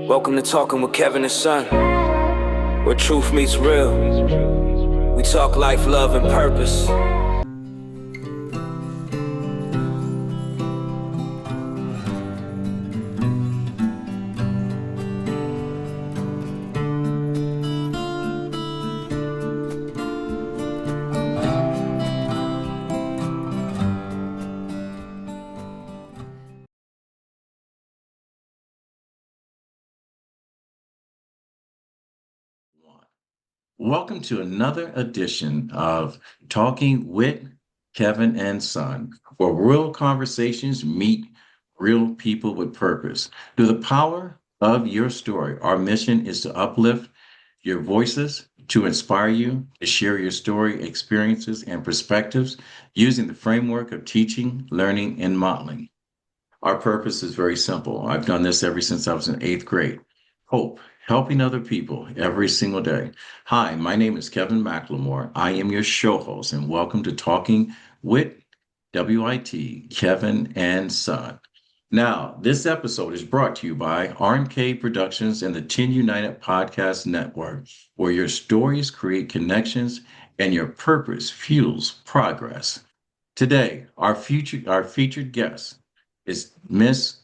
Welcome to Talking with Kevin Son, where truth meets real. We talk life, love, and purpose. Welcome to another edition of Talking Wit Kevin and Son, where real conversations meet real people with purpose. Through the power of your story, our mission is to uplift your voices, to inspire you, to share your story, experiences, and perspectives using the framework of teaching, learning, and modeling. Our purpose is very simple. I've done this ever since I was in eighth grade. Hope, helping other people every single day. Hi, my name is Kevin McLemore. I am your show host, and welcome to Talking Wit WIT Kevin and Son. Now, this episode is brought to you by RMK Productions and the 10 United Podcast Network, where your stories create connections and your purpose fuels progress. Today, our featured guest is Miss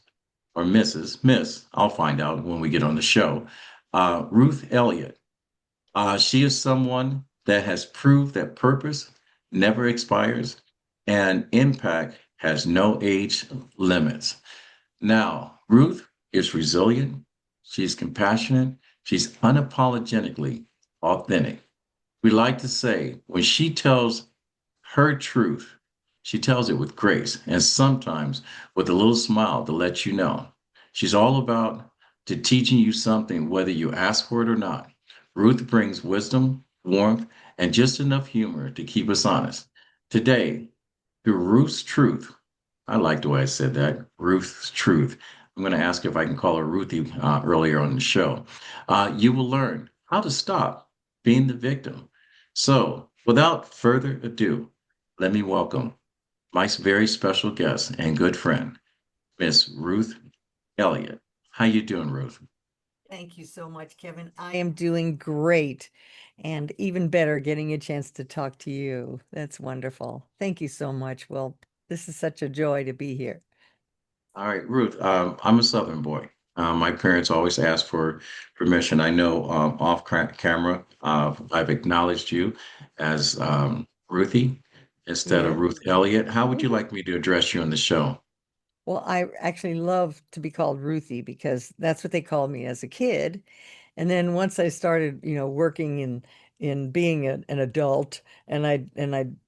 or Miss, I'll find out when we get on the show, Ruth Elliot. She is someone that has proved that purpose never expires and impact has no age limits. Now, Ruth is resilient, she's compassionate, she's unapologetically authentic. We like to say when she tells her truth, she tells it with grace and sometimes with a little smile to let you know. She's all about to teaching you something whether you ask for it or not. Ruth brings wisdom, warmth, and just enough humor to keep us honest. Today, through Ruth's truth, I like the way I said that, Ruth's truth. I'm going to ask if I can call her Ruthie earlier on the show. You will learn how to stop being the victim. So, without further ado, let me welcome my very special guest and good friend, Miss Ruth Elliot. How you doing, Ruth? Thank you so much, Kevin. I am doing great and even better getting a chance to talk to you. That's wonderful. Thank you so much. Well, this is such a joy to be here. All right, Ruth. I'm a Southern boy. My parents always ask for permission. I know off camera, I've acknowledged you as Ruthie instead of Yeah. Ruth Elliot. How would you Mhm. like me to address you on the show? Well, I actually love to be called Ruthie because that's what they called me as a kid. And then once I started, working in being an adult, and I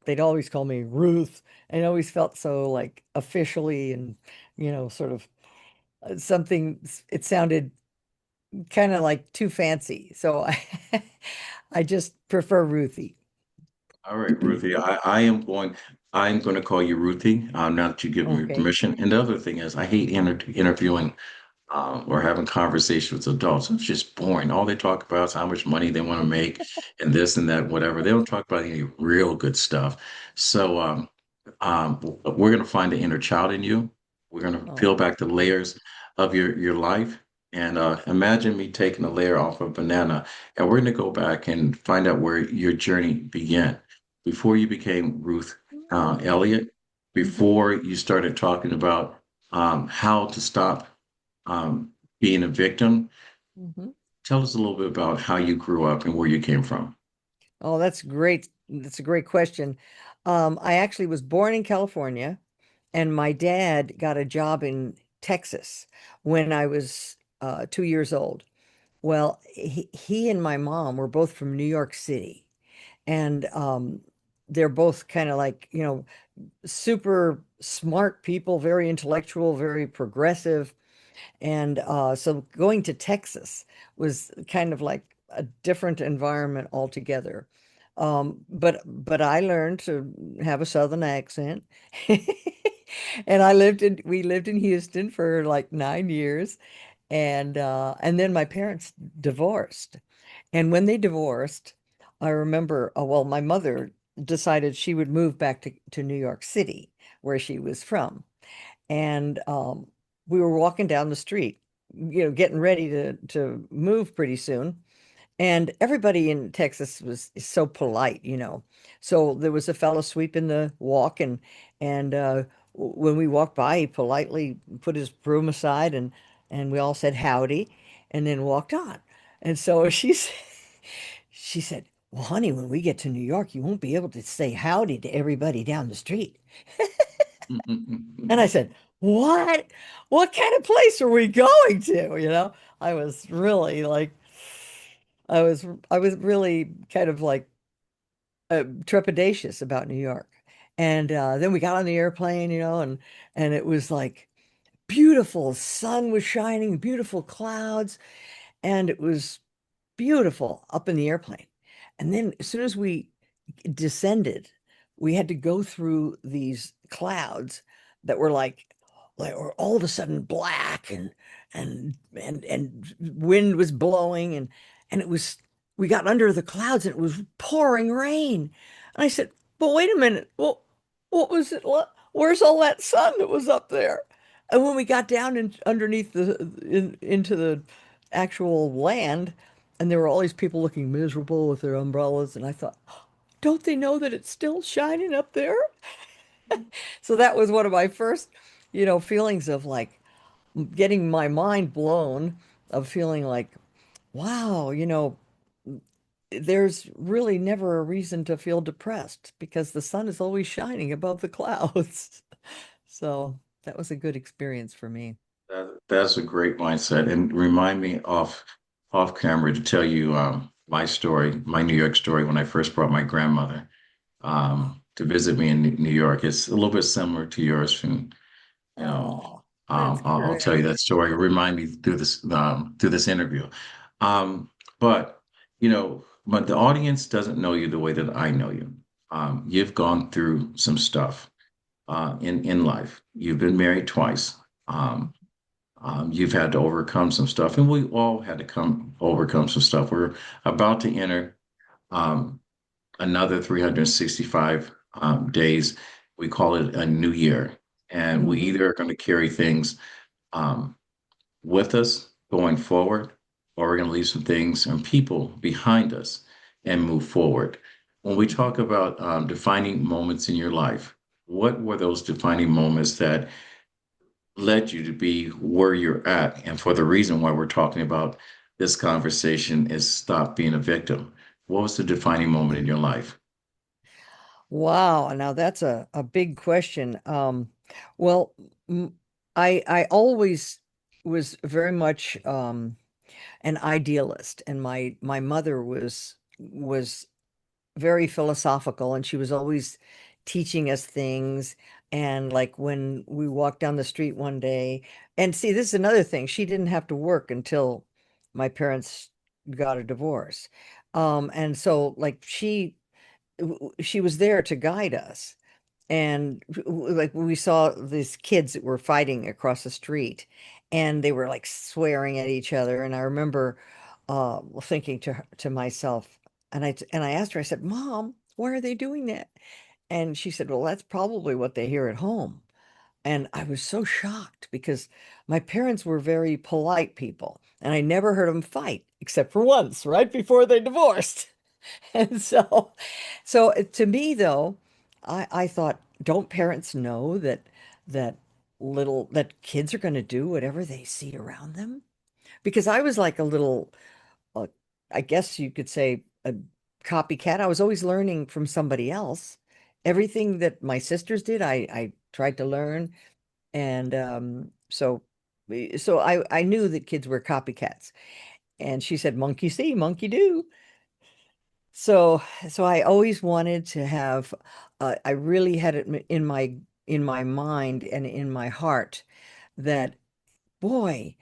they'd always call me Ruth, and I always felt so like officially and sort of something. It sounded kind of like too fancy, so I just prefer Ruthie. All right, Ruthie. I'm going to call you Ruthie. Now that you give me Okay. permission. And the other thing is, I hate interviewing or having conversations with adults. It's just boring. All they talk about is how much money they want to make and this and that, whatever. They don't talk about any real good stuff. So we're going to find the inner child in you. We're going to peel Oh. back the layers of your life. And imagine me taking a layer off a banana, and we're going to go back and find out where your journey began. Before you became Ruth Elliott, Hmm. before you started talking about how to stop being a victim. Hmm. Tell us a little bit about how you grew up and where you came from. Oh, that's great. That's a great question. I actually was born in California, and my dad got a job in Texas when I was 2 years old. Well, he and my mom were both from New York City, and they're both kind of like, super smart people, very intellectual, very progressive. And so going to Texas was kind of like a different environment altogether. But I learned to have a Southern accent. And we lived in Houston for like 9 years. And then my parents divorced. And when they divorced, I remember, well, my mother decided she would move back to New York City, where she was from. And we were walking down the street getting ready to move pretty soon. And everybody in Texas is so polite, you know. So there was a fellow sweeping the walk, and when we walked by, he politely put his broom aside, and we all said howdy, and then walked on. And so she said, "Well, honey, when we get to New York, you won't be able to say howdy to everybody down the street." And I said, "What? What kind of place are we going to?" You know, I was really like, I was really kind of like trepidatious about New York. And then we got on the airplane, you know, and it was like beautiful. Sun was shining, beautiful clouds, and it was beautiful up in the airplane. And then as soon as we descended, we had to go through these clouds that were like were all of a sudden black, and wind was blowing, and it was we got under the clouds and it was pouring rain. And I said, "But wait a minute, well, what was it? Where's all that sun that was up there?" And when we got down underneath into the actual land, and there were all these people looking miserable with their umbrellas, and I thought, don't they know that it's still shining up there? So that was one of my first, feelings of like getting my mind blown, of feeling like, wow, there's really never a reason to feel depressed because the sun is always shining above the clouds. So that was a good experience for me. That's a great mindset. And remind me off camera to tell you my story, my New York story when I first brought my grandmother to visit me in New York. It's a little bit similar to yours, and you know, Oh, that's I'll tell you great. that story. Remind me through this interview. But but the audience doesn't know you the way that I know you. You've gone through some stuff in life. You've been married twice. Um, you've had to overcome some stuff, and we all had to come overcome some stuff. We're about to enter um, another 365 days. We call it a new year, and we Mhm. either are going to carry things um, with us going forward, or we're going to leave some things and people behind us and move forward. When we talk about defining moments in your life, what were those defining moments that led you to be where you're at? And for the reason why we're talking about this conversation is stop being a victim. What was the defining moment in your life? Wow, now that's a big question. Well, m- I always was very much an idealist, and my mother was very philosophical, and she was always teaching us things. And like when we walked down the street one day, and see, this is another thing, she didn't have to work until my parents got a divorce. And so like she was there to guide us. And like we saw these kids that were fighting across the street, and they were like swearing at each other. And I remember thinking to myself, and I asked her, I said, "Mom, why are they doing that?" And she said, "Well, that's probably what they hear at home." And I was so shocked because my parents were very polite people, and I never heard them fight except for once, right before they divorced. And so to me though, I thought, don't parents know that that kids are going to do whatever they see around them? Because I was like a little, uh, I guess you could say a copycat. I was always learning from somebody else. Everything that my sisters did, I tried to learn, and so I knew that kids were copycats. And she said, "Monkey see, monkey do." So, so I always wanted to have, I really had it in my mind and in my heart that, boy,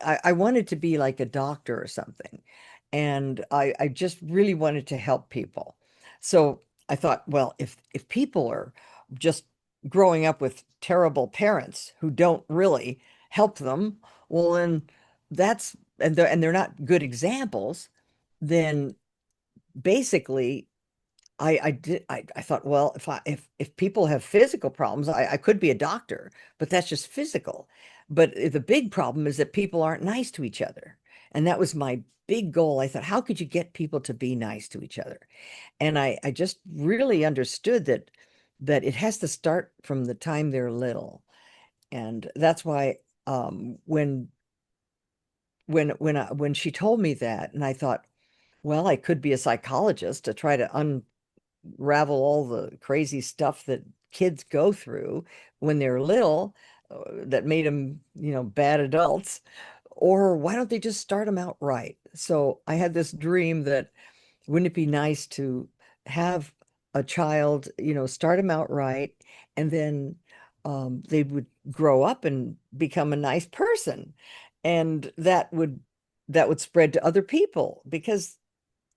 I wanted to be like a doctor or something. And I just really wanted to help people. So I thought, well, if people are just growing up with terrible parents who don't really help them, well, then and they're not good examples, then basically I thought, well, if people have physical problems, I could be a doctor, but that's just physical. But the big problem is that people aren't nice to each other. And that was my big goal. I thought, how could you get people to be nice to each other? And I just really understood that it has to start from the time they're little. And that's why when she told me that, and I thought, well, I could be a psychologist to try to unravel all the crazy stuff that kids go through when they're little, that made them, bad adults. Or why don't they just start them out right? So I had this dream that wouldn't it be nice to have a child, start them out right, and then they would grow up and become a nice person, and that would spread to other people because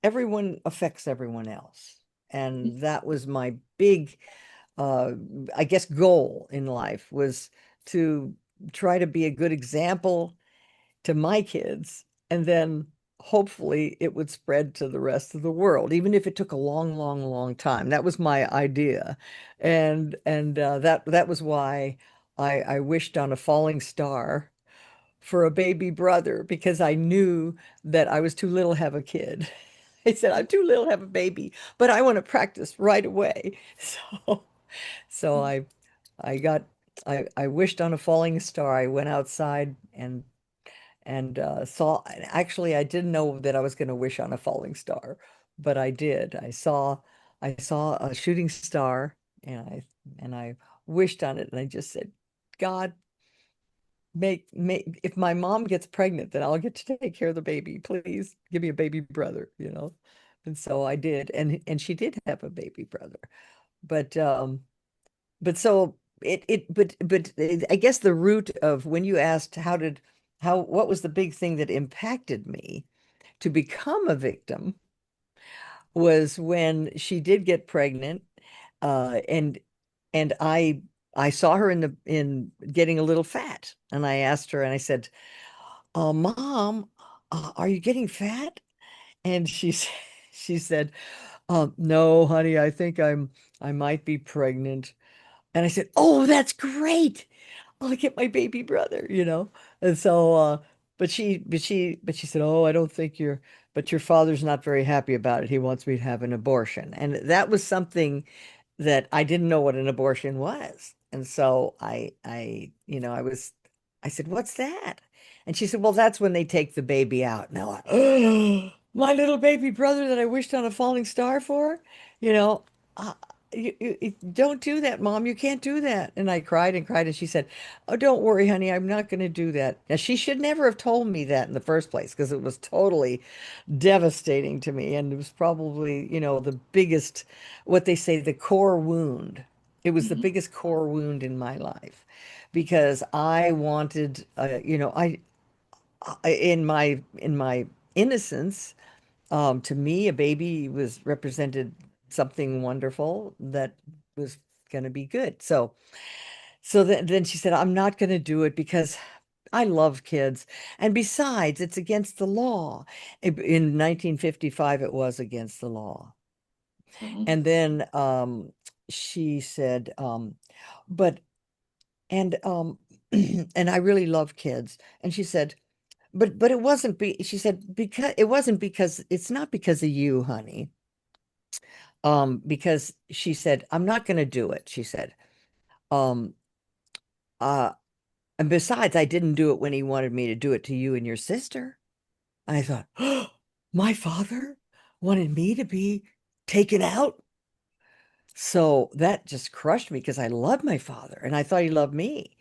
everyone affects everyone else. And that was my big, uh, I guess, goal in life was to try to be a good example to my kids, and then hopefully it would spread to the rest of the world, even if it took a long, long, long time. That was my idea, and that was why I wished on a falling star for a baby brother because I knew that I was too little to have a kid. I said, I'm too little to have a baby, but I want to practice right away. So I got I wished on a falling star. I went outside and saw, actually I didn't know that I was going to wish on a falling star, but I did. I saw a shooting star, and I wished on it, and I just said, God, make if my mom gets pregnant, then I'll get to take care of the baby. Please give me a baby brother. And so I did, and she did have a baby brother. But but so but I guess the root of when you asked what was the big thing that impacted me to become a victim was when she did get pregnant, and I saw her in getting a little fat, and I asked her and I said, Mom, are you getting fat? And she said, no, honey, I think I might be pregnant. And I said, oh, that's great. I'll get my baby brother. And so, but she said, oh, I don't think but your father's not very happy about it. He wants me to have an abortion. And that was something that I didn't know what an abortion was. And so I said, what's that? And she said, well, that's when they take the baby out. Now, my little baby brother that I wished on a falling star for, you know, uh, you don't do that, Mom. You can't do that. And I cried and cried. And she said, oh, don't worry, honey. I'm not going to do that. Now, she should never have told me that in the first place because it was totally devastating to me. And it was probably, the biggest, what they say, the core wound. It was the Mhm. biggest core wound in my life because I wanted, in my innocence, to me, a baby was represented something wonderful that was going to be good. So then she said, I'm not going to do it because I love kids. And besides, it's against the law. In 1955, it was against the law. Mhm. And then she said, but, and, and I really love kids. And she said, but it wasn't she said, because it wasn't because it's not because of you, honey. Because she said, I'm not going to do it. She said, um, uh, and besides, I didn't do it when he wanted me to do it to you and your sister. And I thought, oh, my father wanted me to be taken out. So that just crushed me because I loved my father and I thought he loved me.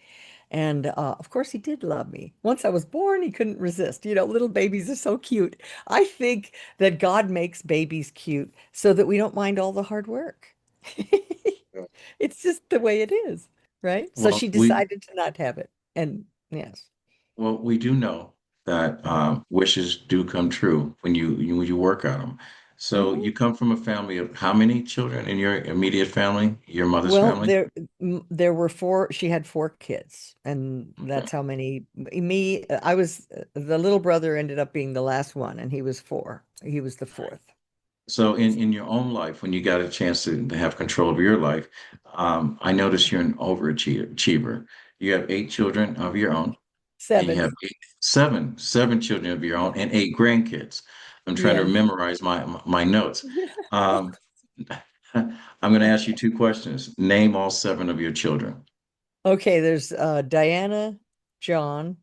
And of course, he did love me. Once I was born, he couldn't resist. Little babies are so cute. I think that God makes babies cute so that we don't mind all the hard work. Yeah. It's just the way it is, right? So Well, she we decided to not have it. And yes. well we do know that wishes do come true when you work on them. So Mhm. you come from a family of how many children in your immediate family, your mother's Well, family? there were four, she had four kids, and Okay. that's how many, I was, the little brother ended up being the last one, and he was four. He was the fourth. So in your own life, when you got a chance to have control of your life, I notice you're an overachiever. You have eight children of your own, and you Seven. have seven children of your own, and eight grandkids. I'm trying to Yes. memorize my notes. Um, I'm going to ask you two questions. Name all seven of your children. Okay, there's Diana, John,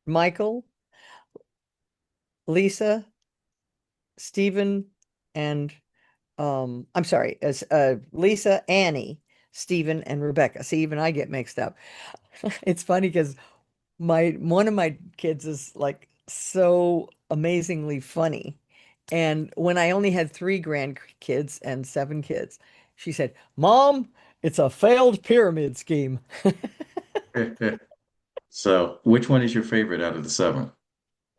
Michael, Lisa, Stephen, and I'm sorry, as Lisa, Annie, Stephen, and Rebecca. See, even I get mixed up. It's funny because my one of my kids is like so amazingly funny. And when I only had three grandkids and seven kids, she said, "Mom, it's a failed pyramid scheme." So, which one is your favorite out of the seven?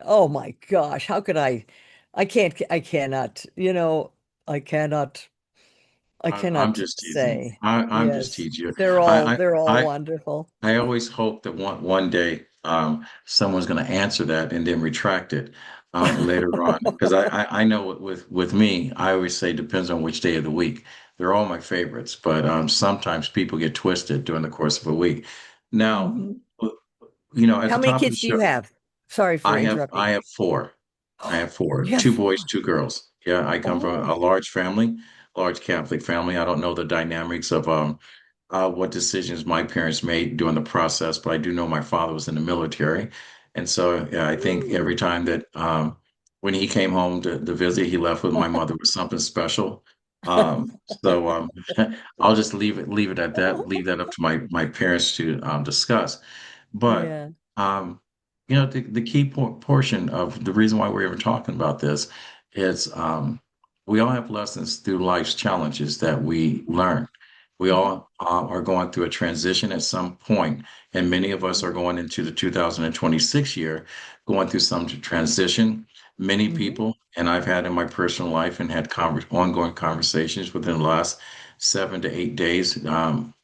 Oh my gosh, how could I? I cannot, I cannot, I I'm cannot just teasing. say. I'm just Yes, teasing you. they're all I, they're all I, wonderful. I always hope that one day someone's going to answer that and then retract it later on. Because I know with me, I always say depends on which day of the week. They're all my favorites, but sometimes people get twisted during the course of a week. Now, Mhm. at How the many top of the kids do show, you have? Sorry for interrupting. I have four. I have four, You have two four. boys, two girls. Yeah, I come from a Oh. large family, large Catholic family. I don't know the dynamics of what decisions my parents made during the process, but I do know my father was in the military. And so yeah, I think every Mm. time that when he came home to visit, he left with my mother with something special. So I'll just leave it at that, leave that up to my parents to discuss. But Yeah. um, the key portion of the reason why we're even talking about this is we all have lessons through life's challenges that we learn. We Mhm. all are going through a transition at some point, and many of us are going into the 2026 year, going through some transition. Many Mhm. people, and I've had in my personal life and had ongoing conversations within the last 7 to 8 days,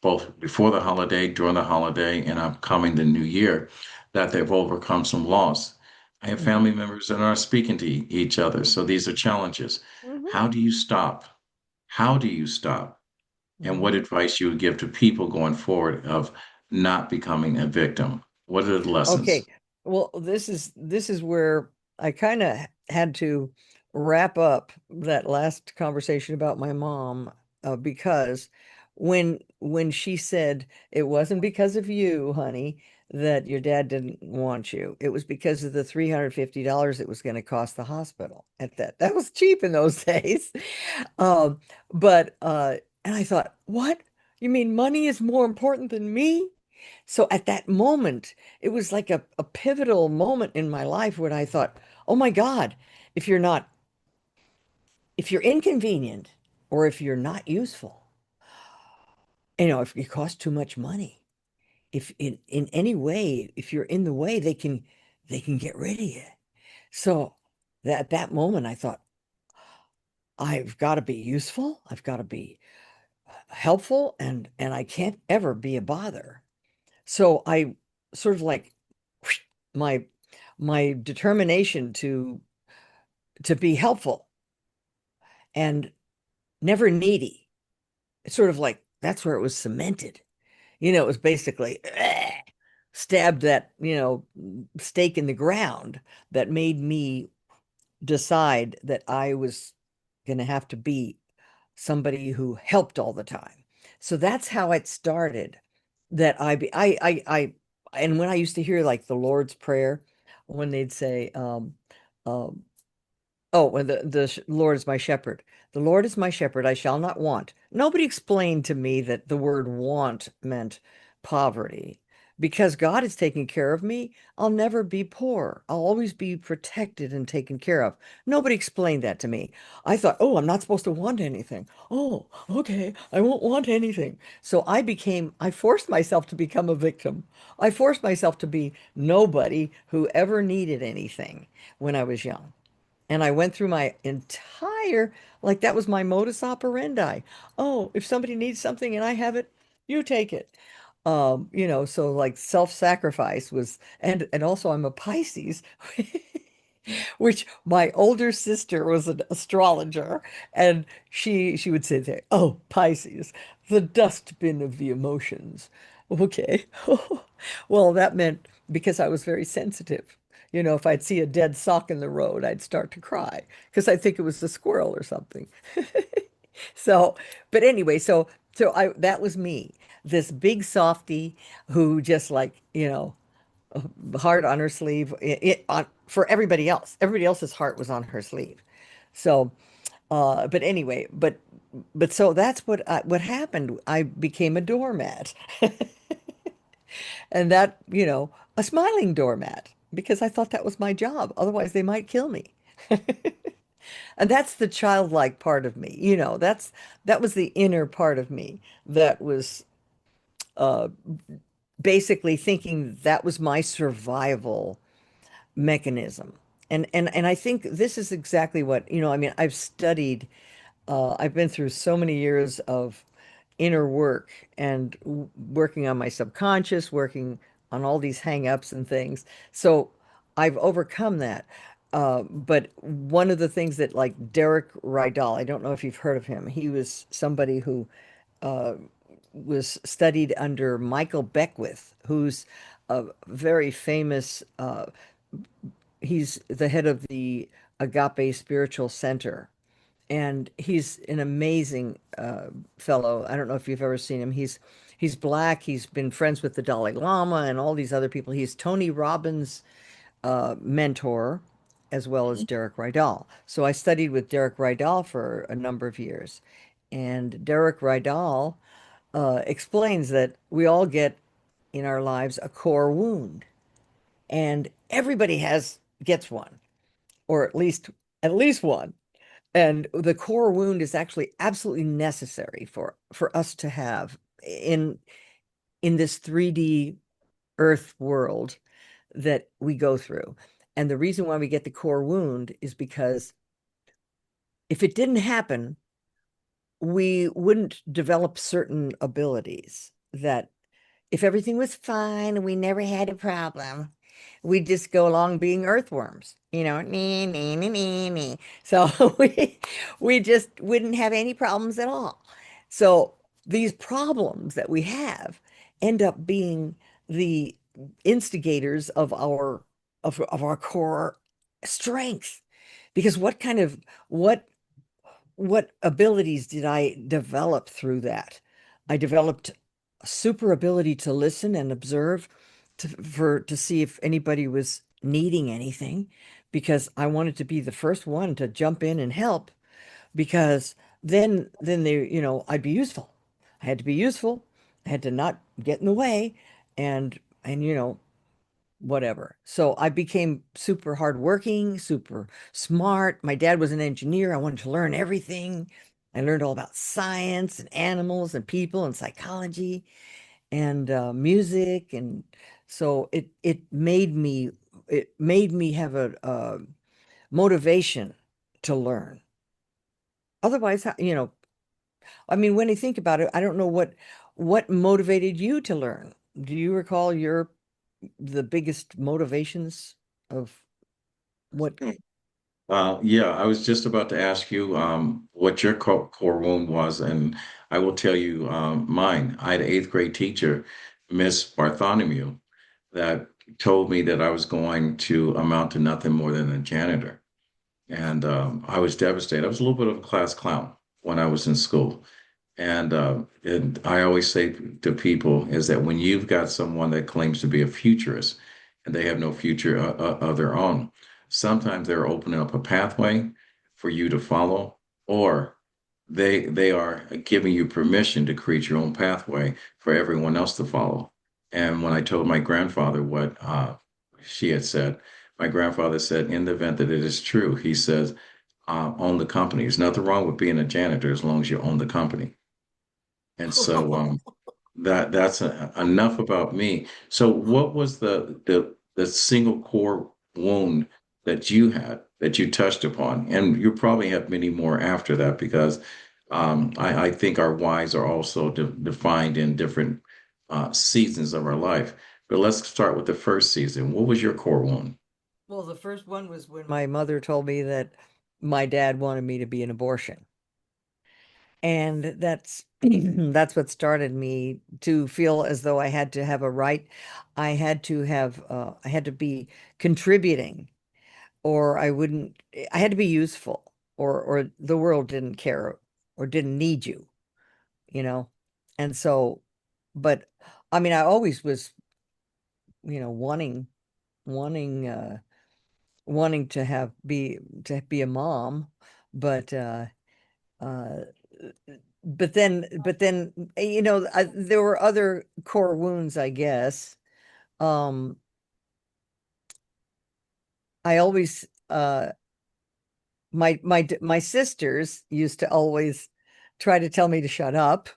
both before the holiday, during the holiday, and upcoming the new year, that they've overcome some loss. I have Mhm. family members that are speaking to each other, so these are challenges. Mhm. How do you stop? How do you stop? And what Mhm. advice you would give to people going forward of not becoming a victim? What are the Okay. lessons? Well, this is where I kind of had to wrap up that last conversation about my mom, because when she said it wasn't because of you, honey, that your dad didn't want you. It was because of the $350 it was going to cost the hospital at that. That was cheap in those days. Um, but and I thought, what? You mean money is more important than me? So at that moment, it was like a pivotal moment in my life when I thought, oh my God, if you're not, if you're inconvenient or if you're not useful, if it costs too much money, if in any way, if you're in the way, they can get rid of you. So that at that moment, I thought, I've got to be useful, I've got to be helpful, and I can't ever be a bother. So I sort of like my my determination to be helpful and never needy. It's sort of like that's where it was cemented. It was basically stabbed that, stake in the ground that made me decide that I was going to have to be somebody who helped all the time. So that's how it started. That I be and when I used to hear like the Lord's Prayer, when they'd say, um, oh, when the Lord is my shepherd. The Lord is my shepherd, I shall not want. Nobody explained to me that the word want meant poverty. Because God is taking care of me, I'll never be poor. I'll always be protected and taken care of. Nobody explained that to me. I thought, oh, I'm not supposed to want anything. Oh, okay, I won't want anything. So I forced myself to become a victim. I forced myself to be nobody who ever needed anything when I was young. And I went through my entire, like that was my modus operandi. Oh, if somebody needs something and I have it, you take it. So like self-sacrifice was, and also I'm a Pisces, which my older sister was an astrologer, and she would say that, oh, Pisces, the dustbin of the emotions. Okay. Well, that meant because I was very sensitive. You know, if I'd see a dead sock in the road, I'd start to cry because I think it was a squirrel or something. So, but anyway, so I that was me, this big softy who just like, heart on her sleeve, for everybody else. Everybody else's heart was on her sleeve. So, but anyway, but so that's what happened. I became a doormat, and that, a smiling doormat because I thought that was my job. Otherwise, they might kill me. And that's the childlike part of me. That was the inner part of me that was uh, basically thinking that was my survival mechanism. And I think this is exactly what, I mean, I've been through so many years of inner work and working on my subconscious, working on all these hang-ups and things. So I've overcome that. But one of the things that, like Derek Rydall, I don't know if you've heard of him. He was somebody who uh, was studied under Michael Beckwith, who's a very famous, he's the head of the Agape Spiritual Center. And he's an amazing fellow. I don't know if you've ever seen him. He's black. He's been friends with the Dalai Lama and all these other people. He's Tony Robbins' mentor, as well as Derek Rydall. So I studied with Derek Rydall for a number of years. And Derek Rydall explains that we all get in our lives a core wound, and everybody gets one, or at least one. And the core wound is actually absolutely necessary for us to have in this 3D Earth world that we go through. And the reason why we get the core wound is because if it didn't happen, we wouldn't develop certain abilities that if everything was fine and we never had a problem, we'd just go along being earthworms, nee, nee, nee, nee, nee. So we just wouldn't have any problems at all. So these problems that we have end up being the instigators of our core strength. Because what abilities did I develop through that? I developed a super ability to listen and observe to see if anybody was needing anything, because I wanted to be the first one to jump in and help, because then I'd be useful. I had to be useful. I had to not get in the way, and whatever. So I became super hardworking, super smart. My dad was an engineer. I wanted to learn everything. I learned all about science and animals and people and psychology and music. And so it made me have a motivation to learn. Otherwise, I mean, when I think about it, I don't know what motivated you to learn. Do you recall the biggest motivations of what? Yeah, I was just about to ask you what your core wound was, and I will tell you mine. I had an eighth grade teacher, Miss Bartholomew, that told me that I was going to amount to nothing more than a janitor. And I was devastated. I was a little bit of a class clown when I was in school. And I always say to people is that when you've got someone that claims to be a futurist and they have no future of their own, sometimes they're opening up a pathway for you to follow, or they are giving you permission to create your own pathway for everyone else to follow. And when I told my grandfather what she had said, my grandfather said, in the event that it is true, he says, own the company. There's nothing wrong with being a janitor as long as you own the company. And so that's enough about me. So what was the single core wound that you had that you touched upon? And you probably have many more after that because I think our whys are also defined in different seasons of our life. But let's start with the first season. What was your core wound? Well, the first one was when my mother told me that my dad wanted me to be an abortion. And that's that's what started me to feel as though I had to have a right. I had to be contributing, or I had to be useful, or the world didn't care or didn't need you, you know? And so, but I mean, I always was, wanting, wanting to be a mom, but, uh, but then, there were other core wounds, I guess. Um, I always, my sisters used to always try to tell me to shut up.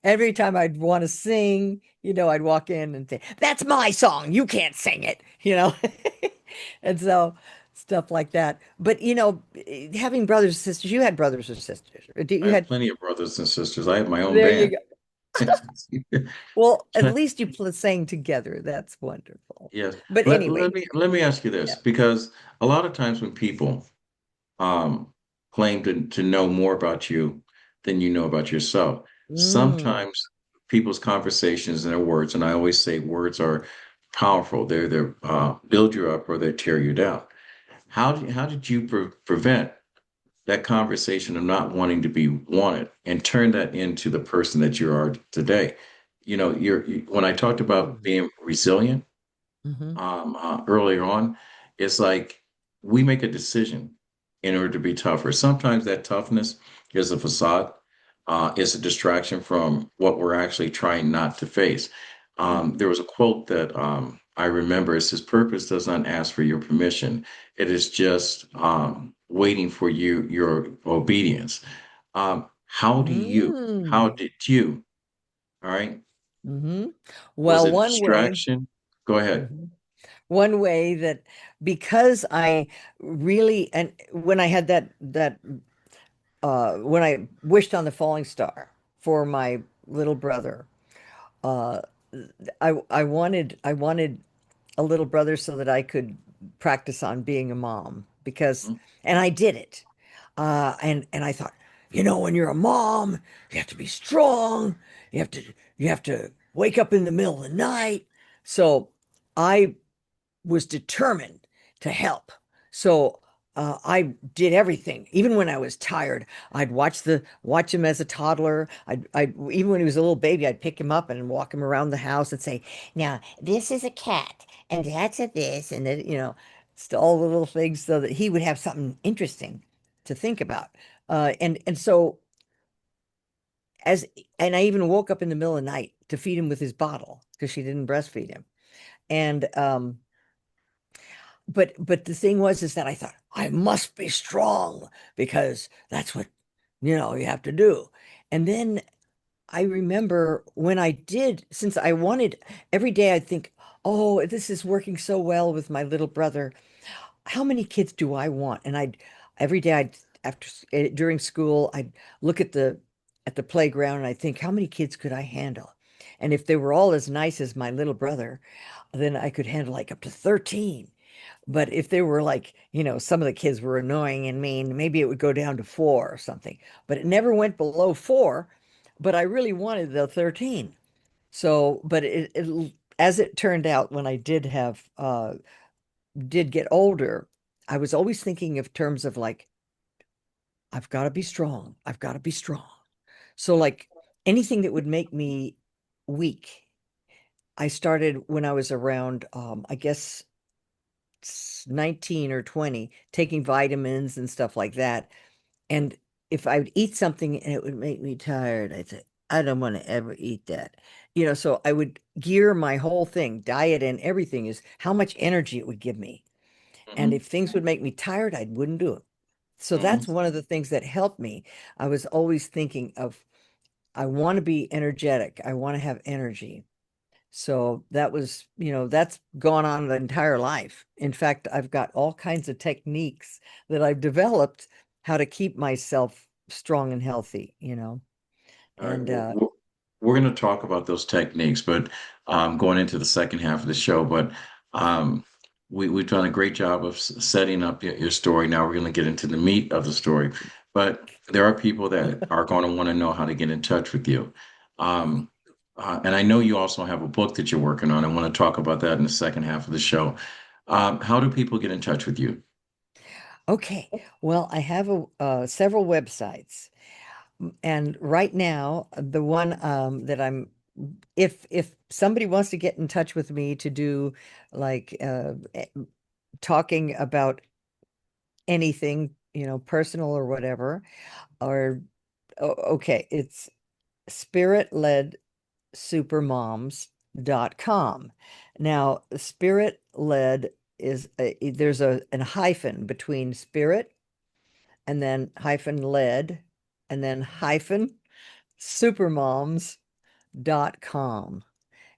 Every time I'd want to sing, I'd walk in and say, "That's my song. You can't sing it." And so stuff like that. But having brothers and sisters, you had brothers or sisters, or I you have had, plenty of brothers and sisters. I have my own there you band. go. Well, at least you sang together. That's wonderful. Yes. But Let, anyway, let me let me ask you this, yeah. because a lot of times when people um claim to know more about you than you know about yourself, Mm, sometimes people's conversations and their words, and I always say words are powerful. They're build you up or they tear you down. How did you prevent that conversation of not wanting to be wanted and turn that into the person that you are today? When I talked about mm, being resilient hmm earlier on, it's like we make a decision in order to be tougher. Sometimes that toughness is a facade, it's a distraction from what we're actually trying not to face. There was a quote that I remember. It says, "Purpose does not ask for your permission. It is just waiting for your obedience." How mm, did you, all right, hmm was Well, it a distraction? Go ahead. mhm. One way that, because I really, and when I had when I wished on the falling star for my little brother, uh, I wanted a little brother so that I could practice on being a mom, because, Mhm, and I did it. And I thought, when you're a mom, you have to be strong. You have to wake up in the middle of the night. So I was determined to help. So I did everything. Even when I was tired, I'd watch him as a toddler. Even when he was a little baby, I'd pick him up and walk him around the house and say, "Now this is a cat, and that's a this, and then just all the little things, so that he would have something interesting to think about." And so, as and I even woke up in the middle of the night to feed him with his bottle, because she didn't breastfeed him. And but the thing was, is that I thought I must be strong, because that's what you have to do. And then I remember when I did, since I wanted, every day I'd think, "Oh, this is working so well with my little brother. How many kids do I want?" And every day during school, I'd look at the playground, and I'd think, "How many kids could I handle?" And if they were all as nice as my little brother, then I could handle like up to 13. But if they were like, some of the kids were annoying and mean, maybe it would go down to 4 or something. But it never went below 4. But I really wanted the 13. So, but as it turned out, when I did get older, I was always thinking of terms of like, I've got to be strong. I've got to be strong. So, like, anything that would make me weak, I started when I was around, I guess, 19 or 20, taking vitamins and stuff like that. And if I would eat something and it would make me tired, I'd say, "I don't want to ever eat that." So I would gear my whole thing, diet and everything, is how much energy it would give me. And mhm, if things would make me tired, I wouldn't do it. So mhm. that's one of the things that helped me. I was always thinking of, I want to be energetic. I want to have energy. So that's gone on the entire life. In fact, I've got all kinds of techniques that I've developed, how to keep myself strong and healthy. All right, And we're going to talk about those techniques, but going into the second half of the show. But um, we've done a great job of setting up your story. Now we're going to get into the meat of the story. But there are people that are going to want to know how to get in touch with you. Um, and I know you also have a book that you're working on. I want to talk about that in the second half of the show. How do people get in touch with you? Okay. Well, I have several websites. And right now, the one that if somebody wants to get in touch with me to do like talking about anything, personal or whatever, or okay, it's spiritled supermoms.com. Now, spirit led is there's a hyphen between spirit and then hyphen led and then hyphen supermoms.com.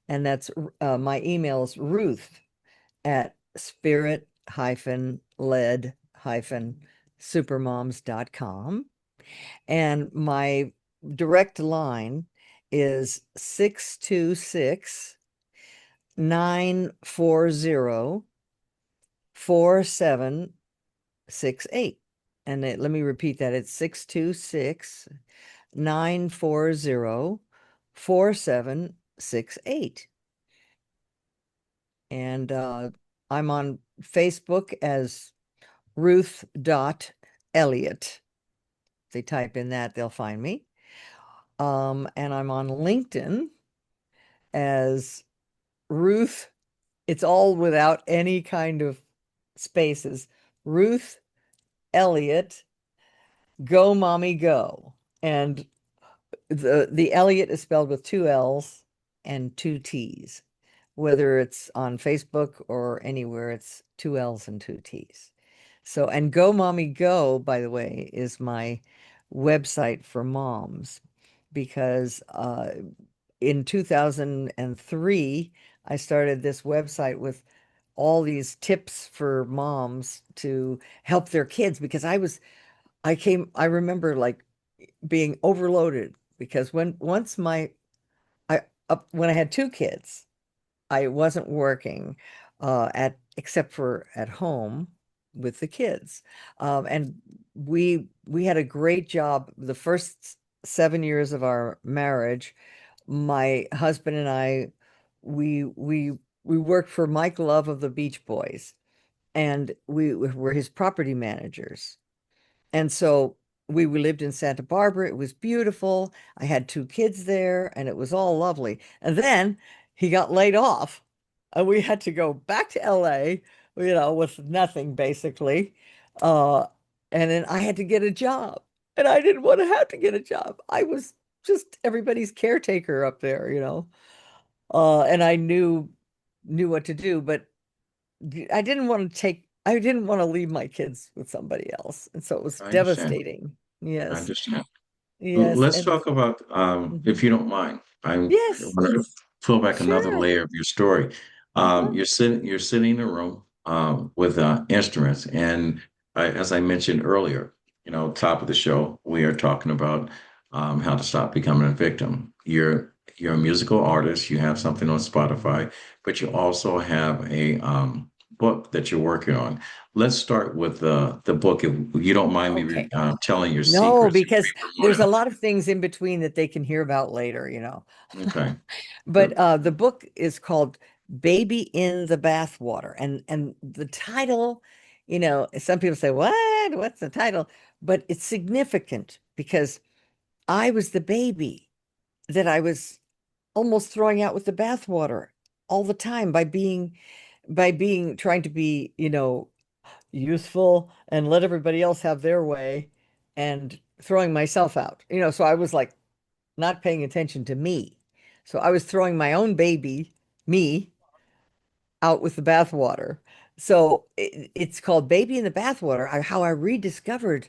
And that's my email is Ruth at spirit led supermoms.com. And my direct line is 626-940-4768. And let me repeat that. It's 626-940-4768. And I'm on Facebook as Ruth.Elliot. If they type in that, they'll find me. And I'm on LinkedIn as Ruth. It's all without any kind of spaces. Ruth Elliot, Go Mommy Go. And the Elliot is spelled with two L's and two T's. Whether it's on Facebook or anywhere, it's two L's and two T's. So, and Go Mommy Go, by the way, is my website for moms because in 2003, I started this website with all these tips for moms to help their kids because I remember like being overloaded because when I had two kids, I wasn't working at except for at home with the kids. And we had a great job the first 7 years of our marriage. My husband and I, we worked for Mike Love of the Beach Boys, and we were his property managers. And so we lived in Santa Barbara. It was beautiful. I had two kids there, and it was all lovely. And then he got laid off, and we had to go back to LA, with nothing basically. Uh, and then I had to get a job, and I didn't want to have to get a job. I was just everybody's caretaker up there. And I knew what to do, but I didn't want to leave my kids with somebody else. And so it was I understand. devastating. I Yes. understand. Yes. Let's And talk about, mhm. if you don't mind, I Yes. want to pull back another Sure. layer of your story. Uh-huh. You're sitting in a room with instruments, and as I mentioned earlier, top of the show, we are talking about how to stop becoming a victim. You're a musical artist. You have something on Spotify, but you also have a book that you're working on. Let's start with the book, if you don't mind me Okay. telling your No, secrets and because there's a pre-promoting lot of things in between that they can hear about later. them. Okay. But the book is called Baby in the Bathwater. And the title, some people say, "What? What's the title?" But it's significant because I was the baby that I was almost throwing out with the bathwater all the time by being trying to be, youthful and let everybody else have their way and throwing myself out. So I was like not paying attention to me. So I was throwing my own baby, me, out with the bathwater. So it's called Baby in the Bathwater, how I rediscovered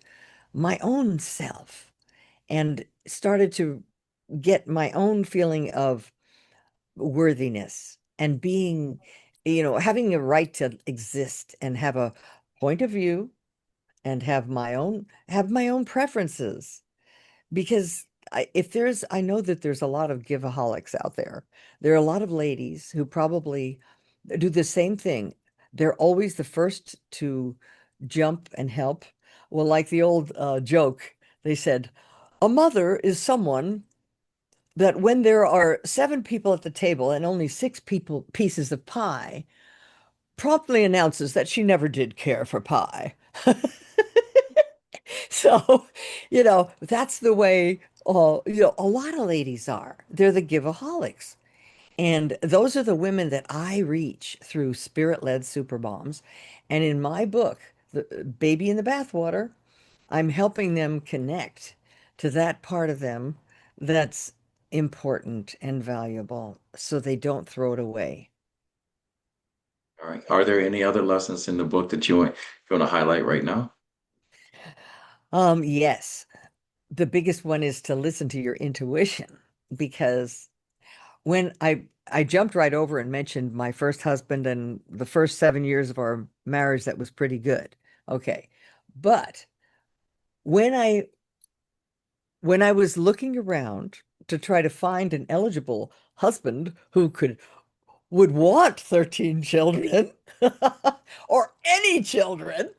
my own self and started to get my own feeling of worthiness and being, having a right to exist and have a point of view and have my own preferences. Because I know that there's a lot of giveaholics out there. There are a lot of ladies who probably do the same thing. they're always the first to jump and help. Well, like the old joke, they said, a mother is someone that when there are 7 people at the table and only 6 pieces of pie, promptly announces that she never did care for pie. So, that's the way, a lot of ladies are. They're the giveaholics. And those are the women that I reach through spirit-led super moms. And in my book, The Baby in the Bathwater, I'm helping them connect to that part of them that's important and valuable so they don't throw it away. All right. Are there any other lessons in the book that you want to highlight right now? Yes, the biggest one is to listen to your intuition because when I jumped right over and mentioned my first husband and the first 7 years of our marriage, that was pretty good. Okay. But when I when I was looking around to try to find an eligible husband who would want 13 children or any children,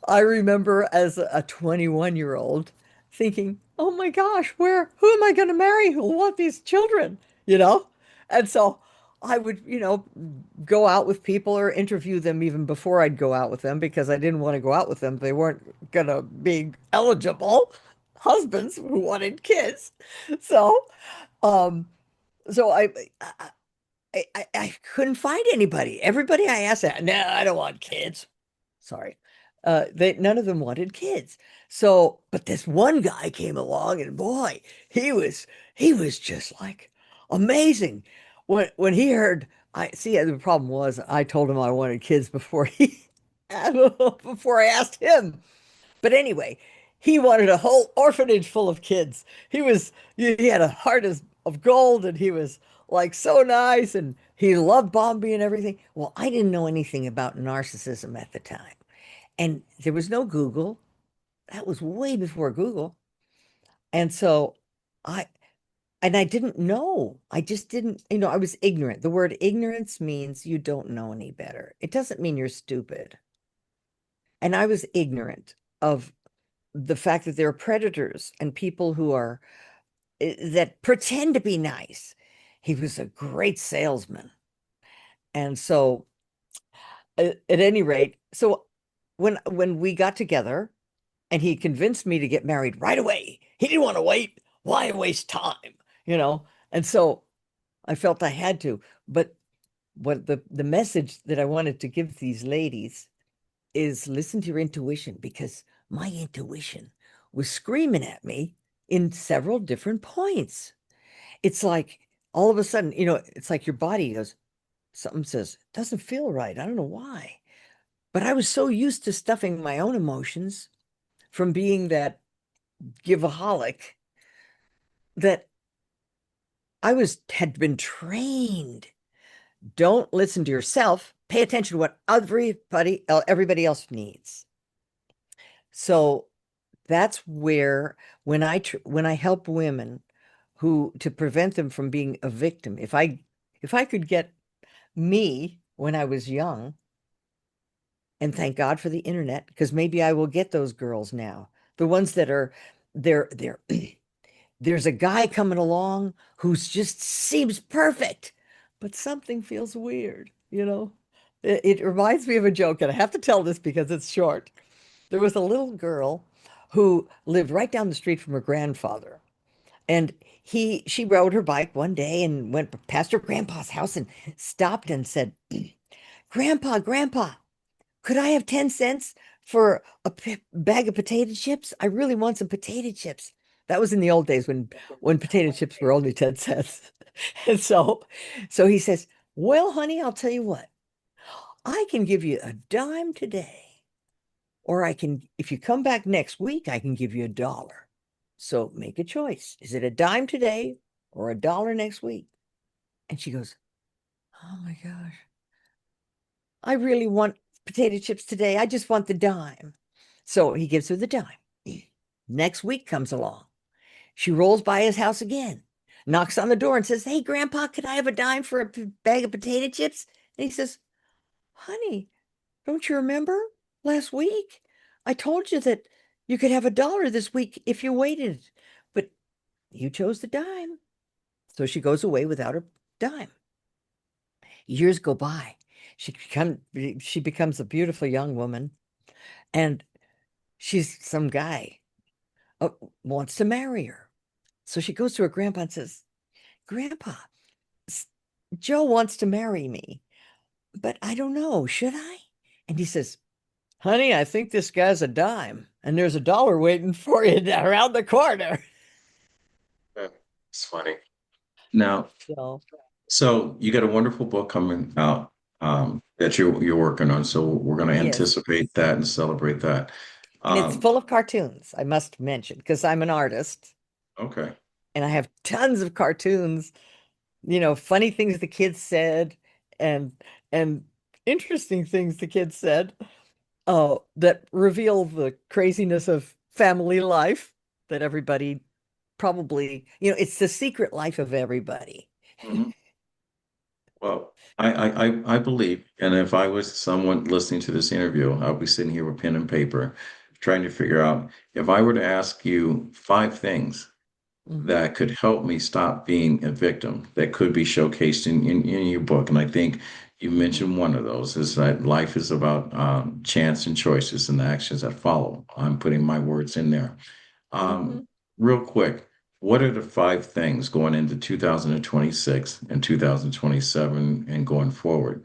I remember as a 21-year-old thinking, oh my gosh, who am I going to marry who'll want these children? You know? And so I would, go out with people or interview them even before I'd go out with them because I didn't want to go out with them. They weren't going to be eligible husbands who wanted kids. So, um, so I couldn't find anybody. Everybody I asked that, no, I don't want kids. Sorry. None of them wanted kids. So, but this one guy came along and boy, he was just like amazing. When he heard I see the problem was I told him I wanted kids before before I asked him. But anyway, he wanted a whole orphanage full of kids. He had a heart of gold and he was like so nice and he loved Bombay and everything. Well, I didn't know anything about narcissism at the time. And there was no Google. That was way before Google. And so I I didn't know. I just didn't, I was ignorant. The word ignorance means you don't know any better. It doesn't mean you're stupid. And I was ignorant of the fact that there are predators and people who are that pretend to be nice. He was a great salesman. And so at any rate, so when we got together and he convinced me to get married right away. He didn't want to wait. Why waste time? You know? And so I felt I had to. But what the message that I wanted to give these ladies is listen to your intuition because my intuition was screaming at me in several different points. It's like all of a sudden, it's like your body goes, something says, doesn't feel right. I don't know why. But I was so used to stuffing my own emotions from being that giveaholic that had been trained. Don't listen to yourself. Pay attention to what everybody else needs. So that's where when I help women who to prevent them from being a victim, if I could get me when I was young, and thank God for the internet, because maybe I will get those girls now, the ones that are they're there's a guy coming along who's just seems perfect, but something feels weird, It reminds me of a joke, and I have to tell this because it's short. There was a little girl who lived right down the street from her grandfather. And she rode her bike one day and went past her grandpa's house and stopped and said, Grandpa, Grandpa, could I have 10 cents for a bag of potato chips? I really want some potato chips. That was in the old days when potato chips were only 10 cents. And so he says, well, honey, I'll tell you what, I can give you a dime today. Or if you come back next week, I can give you $1. So make a choice. Is it a dime today or $1 next week? And she goes, oh my gosh, I really want potato chips today. I just want the dime. So he gives her the dime. Next week comes along. She rolls by his house again, knocks on the door and says, hey, Grandpa, could I have a dime for a bag of potato chips? And he says, honey, Don't you remember last week? I told you that you could have $1 this week if you waited, but you chose the dime. So she goes away without her dime. Years go by. She becomes a beautiful young woman, and she's some guy uh, wants to marry her. So she goes to her grandpa and says, "Grandpa, s- Joe wants to marry me, but I don't know, should I?" And he says, "Honey, I think this guy's a dime, and there's $1 waiting for you around the corner." Yeah, it's funny. Now, So, so you got a wonderful book coming out that you're working on. So we're going to yes. anticipate that and celebrate that. And it's Um, full of cartoons, I must mention, because I'm an artist okay. and I have tons of cartoons, funny things the kids said and and interesting things the kids said, that reveal the craziness of family life that everybody probably, it's the secret life of everybody. Mhm. Well, I believe, and if I was someone listening to this interview, I'll be sitting here with pen and paper, trying to figure out if I were to ask you 5 things Mhm. that could help me stop being a victim that could be showcased in your book. And I think you mentioned one of those is that life is about chance and choices and the actions that follow. I'm putting my words in there. Um, Mhm. real quick, what are the 5 things going into 2026 and 2027 and going forward?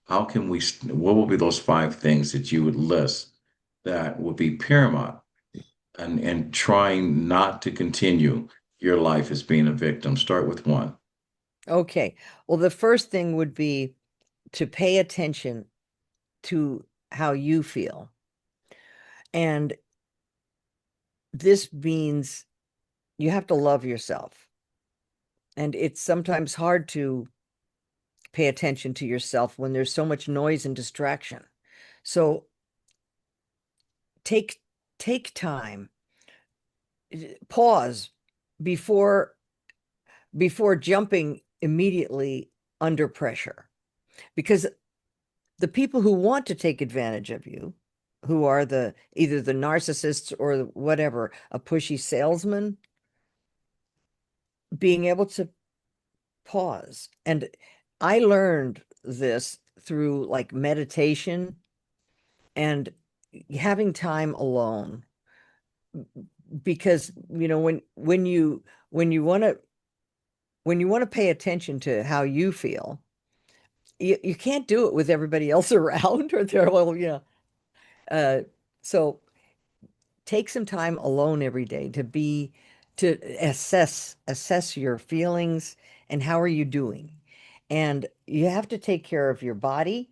How can we, what will be those 5 things that you would list that would be paramount and trying not to continue your life as being a victim? Start with one. Okay. Well, the first thing would be to pay attention to how you feel. And this means you have to love yourself. And it's sometimes hard to pay attention to yourself when there's so much noise and distraction. So take take time, pause before jumping immediately under pressure. Because the people who want to take advantage of you, who are the either the narcissists or whatever, a pushy salesman, being able to pause. And I learned this through like meditation and having time alone, because when you want to pay attention to how you feel, you can't do it with everybody else around, or they're, well, uh so take some time alone every day to assess your feelings and how are you doing. And you have to take care of your body,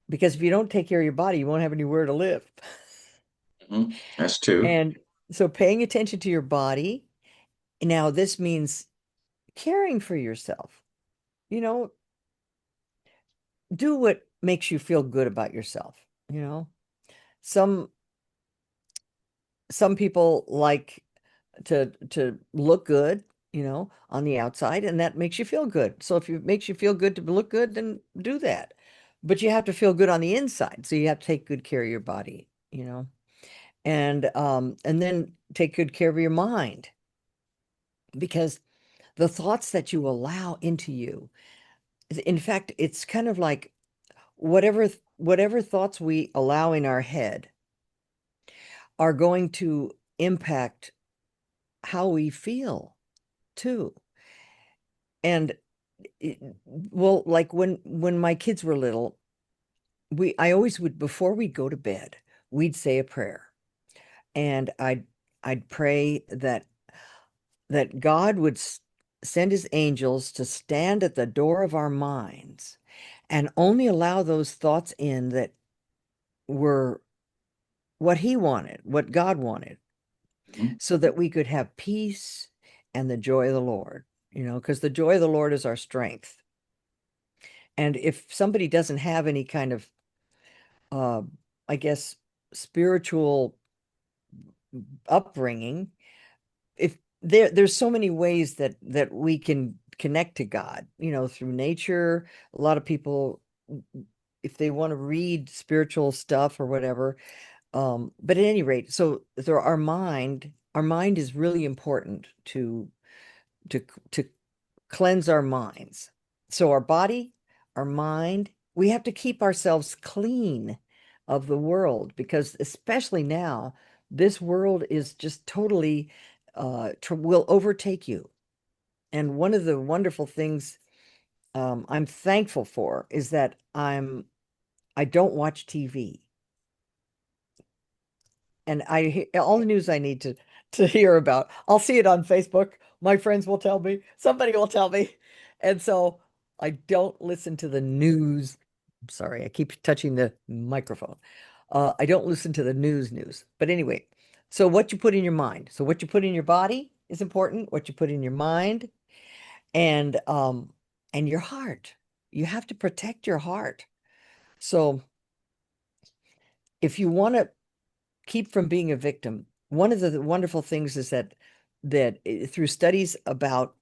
because if you don't take care of your body, you won't have anywhere to live. That's two. And so paying attention to your body. Now, this means caring for yourself. You know, do what makes you feel good about yourself. You know, some some people like to look good, on the outside, and that makes you feel good. So if it makes you feel good to look good, then do that. But you have to feel good on the inside. So you have to take good care of your body, and then take good care of your mind, because the thoughts that you allow into you, in fact, it's kind of like whatever thoughts we allow in our head are going to impact how we feel too. And well, like when my kids were little, I always would, before we go to bed, we'd say a prayer. And I'd pray that God would send his angels to stand at the door of our minds and only allow those thoughts in that were what he wanted, what God wanted, Mhm. so that we could have peace and the joy of the Lord, because the joy of the Lord is our strength. And if somebody doesn't have any kind of, uh, I guess, spiritual upbringing, if there's so many ways that we can connect to God, through nature. A lot of people if they want to read spiritual stuff or whatever. But at any rate, so our mind is really important to to cleanse our minds. So our body, our mind, we have to keep ourselves clean of the world, because especially now, this world is just totally will overtake you. And one of the wonderful things I'm thankful for is that I don't watch TV. And all the news I need to hear about, I'll see it on Facebook. My friends will tell me, somebody will tell me. And so I don't listen to the news. I'm sorry, I keep touching the microphone. I don't listen to the news. But anyway, so what you put in your mind. So what you put in your body is important, what you put in your mind, and your heart. You have to protect your heart. So if you want to keep from being a victim, one of the wonderful things is that through studies about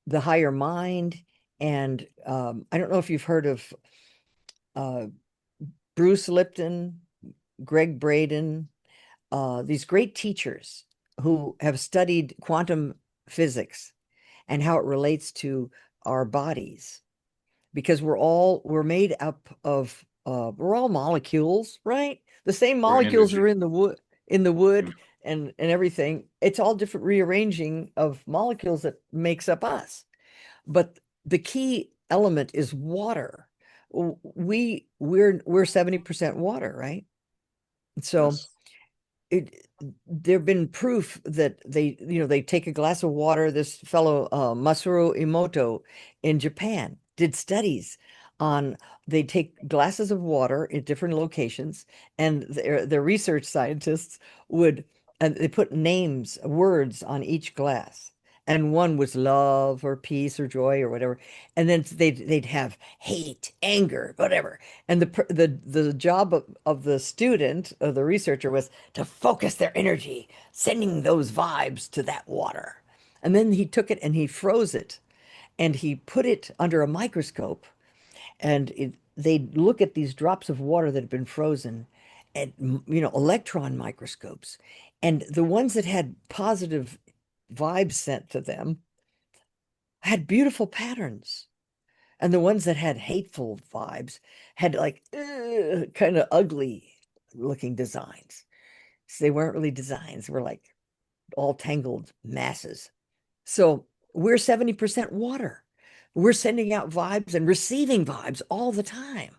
the higher mind, and I don't know if you've heard of uh, Bruce Lipton, Greg Braden, these great teachers who have studied quantum physics and how it relates to our bodies, because we're made up of we're all molecules, right? The same Or molecules are energy. in the wood and everything. It's all different rearranging of molecules that makes up us. But the key element is water. We're 70% water, right? So Yes. there've been proof that they take a glass of water. This fellow Masaru Emoto in Japan did studies on, they take glasses of water at different locations, and their research scientists would, and they put names, words on each glass, and one was love or peace or joy or whatever, and then they'd have hate, anger, whatever. And the job of the student, of the researcher, was to focus their energy, sending those vibes to that water. And then he took it and he froze it, and he put it under a microscope, and they'd look at these drops of water that had been frozen at, electron microscopes. And the ones that had positive vibes sent to them had beautiful patterns. And the ones that had hateful vibes had like kind of ugly looking designs. So they weren't really designs, they were like all tangled masses. So we're 70% water. We're sending out vibes and receiving vibes all the time.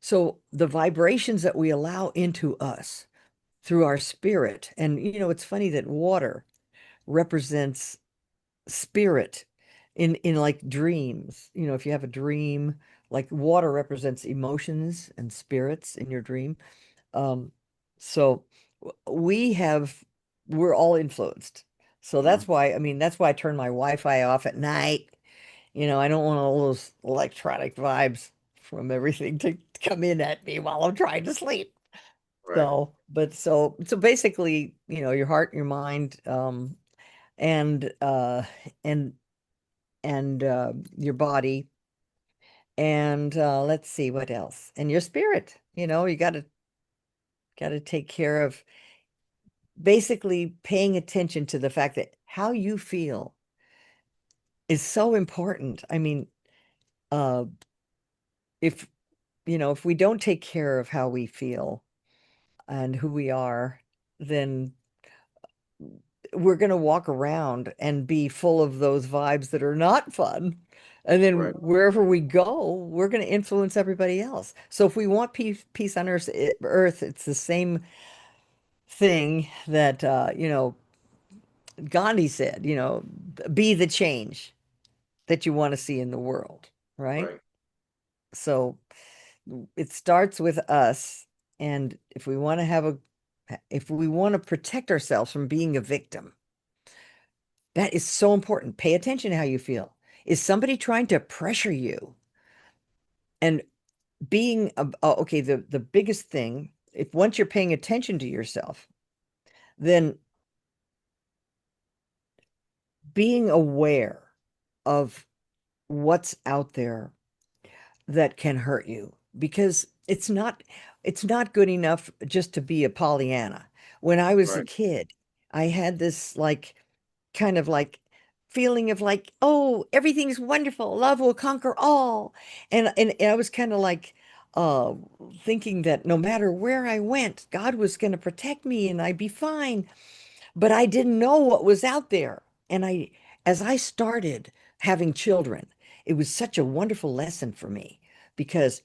So the vibrations that we allow into us through our spirit, and it's funny that water represents spirit in like dreams. If you have a dream, like water represents emotions and spirits in your dream. Um, so we have, we're all influenced. So Mhm. that's why I turn my Wi-Fi off at night. I don't want all those electronic vibes from everything to come in at me while I'm trying to sleep. Right. So basically, your heart, your mind, and and your body, and let's see what else, and your spirit. You got to take care of basically paying attention to the fact that how you feel is so important. I mean, uh, if if we don't take care of how we feel and who we are, then we're going to walk around and be full of those vibes that are not fun. And then Right. wherever we go, we're going to influence everybody else. So if we want peace on earth, it's the same thing that Gandhi said, be the change that you want to see in the world, right? Right. So it starts with us. And if we want to protect ourselves from being a victim, that is so important. Pay attention to how you feel. Is somebody trying to pressure you? And okay, the biggest thing, if once you're paying attention to yourself, then being aware of what's out there that can hurt you. because it's not good enough just to be a Pollyanna. When I was a Right. kid, I had this like kind of like feeling of like, oh, everything's wonderful, love will conquer all. And I was kind of like uh thinking that no matter where I went, God was going to protect me and I'd be fine. But I didn't know what was out there. And as I started having children, it was such a wonderful lesson for me because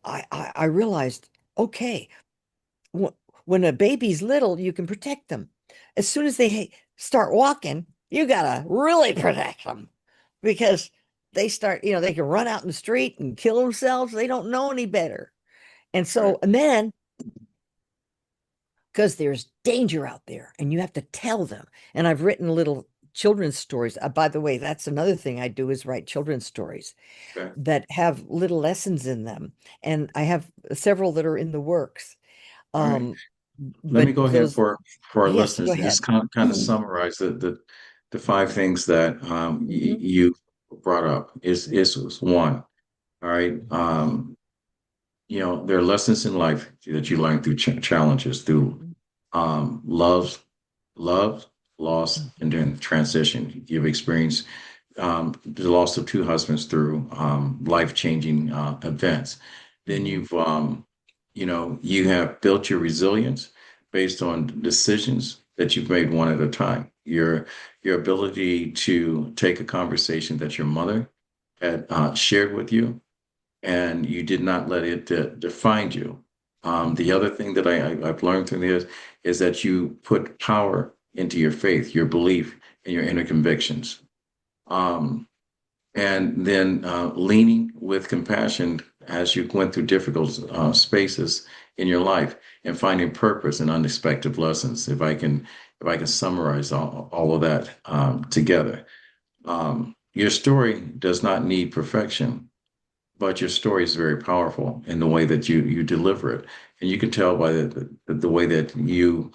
I realized, okay, wh- when a baby's little, you can protect them. As soon as they start walking, you gotta really protect them because they start, they can run out in the street and kill themselves. They don't know any better. And Right. so, and then because there's danger out there and you have to tell them. And I've written little children's stories. By the way, that's another thing I do is write children's stories Okay. that have little lessons in them. And I have several that are in the works. All right. Um, Let but me go ahead those, for our yes, go listeners and ahead. just kind of summarize the five things that Mhm, you brought up. Is one. All right. There are lessons in life that you learn through challenges, through mhm, love, love, loss, and then transition. You've experienced the loss of two husbands through life-changing events. Then mhm, you have built your resilience based on decisions that you've made one at a time. Your ability to take a conversation that your mother had shared with you, and you did not let it define you. The mhm, other thing that I've learned through this is that you put power into your faith, your belief, and your inner convictions. Um, and then leaning with compassion as you went through difficult spaces in your life and finding purpose and unexpected lessons. If I can summarize all of that together, your story does not need perfection, but your story is very powerful in the way that you deliver it, and you can tell by the way that you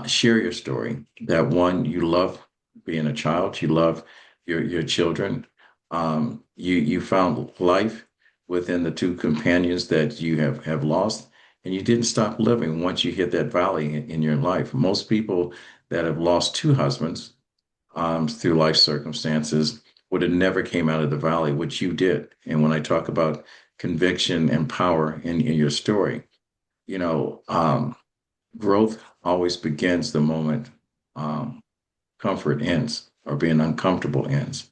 share your story that one, you love being a child, you love your children, you found life within the two companions that you have lost, and you didn't stop living once you hit that valley in your life. Most people that have lost two husbands through life circumstances would have never came out of the valley, which you did. And when I talk about conviction and power in your story, you know, um, growth always begins the moment um, comfort ends or being uncomfortable ends.